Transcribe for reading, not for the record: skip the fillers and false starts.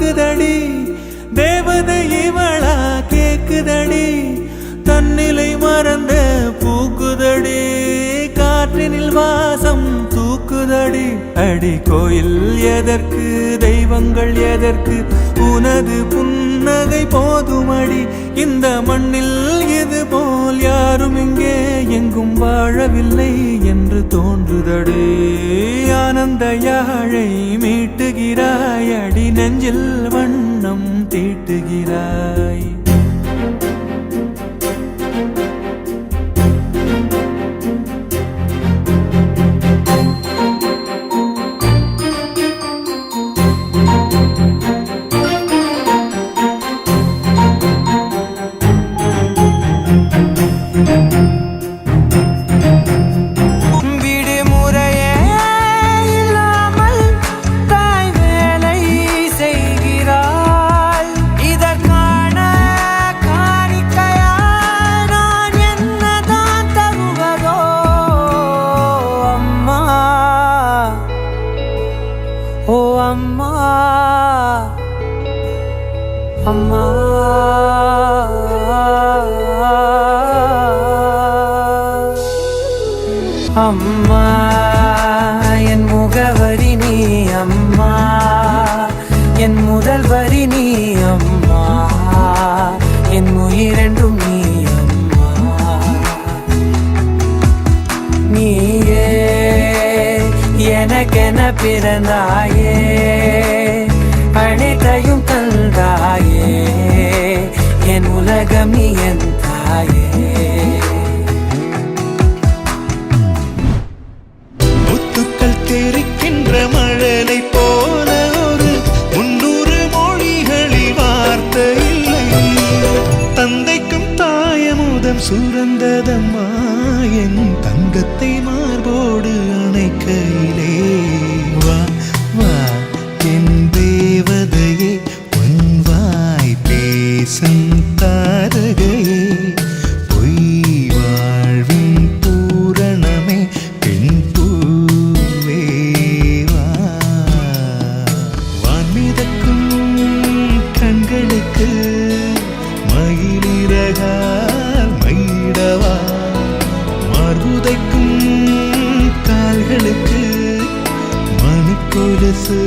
பார்க்குதடி தேவதை இவளா கேக்குதடி தன்னிலை மறந்த பூக்குதடி காற்றினில் வாசம் தூக்குதடி அடி கோயில் எதற்கு தெய்வங்கள் எதற்கு உனது புன்னகை போதுமடி இந்த மண்ணில் இது போல் யாரும் இங்கே எங்கும் வாழவில்லை என்று தோன்றுதடி ஆனந்த யாழை மீட்டுகிறாய் அடி நெஞ்சில் வண்ணம் தீட்டுகிறாய் அம்மா அம்மா அம்மா என் முகவரி நீ அம்மா என் முதல் வரி நீ அம்மா என் உயிரென்றும் நீ அம்மா நீயே எனக்கென பிறந்தாயே அனைத்தையும் தந்தாயே என் உலகம் நீ என் தாயே முத்துக்கள் தெரிக்கின்ற மழலை போல ஒரு 300 மொழிகளில் வார்த்தை இல்லை தந்தைக்கும் தாயமுதம் சுரந்ததம்மா என் தங்கத்தை மார்போடு அணைக்கையிலே வா வா என் தேவதையே உன் வாய் பேசும் தாரகையே பொய் வாழ்வின் பூரணமே பெண் பூவே வா வான்மிதக்கும் கண்களுக்கு மயிலிறகால் மயிடவா மார்புதைக்கும் கால்களுக்கு மணிக்கொலுசு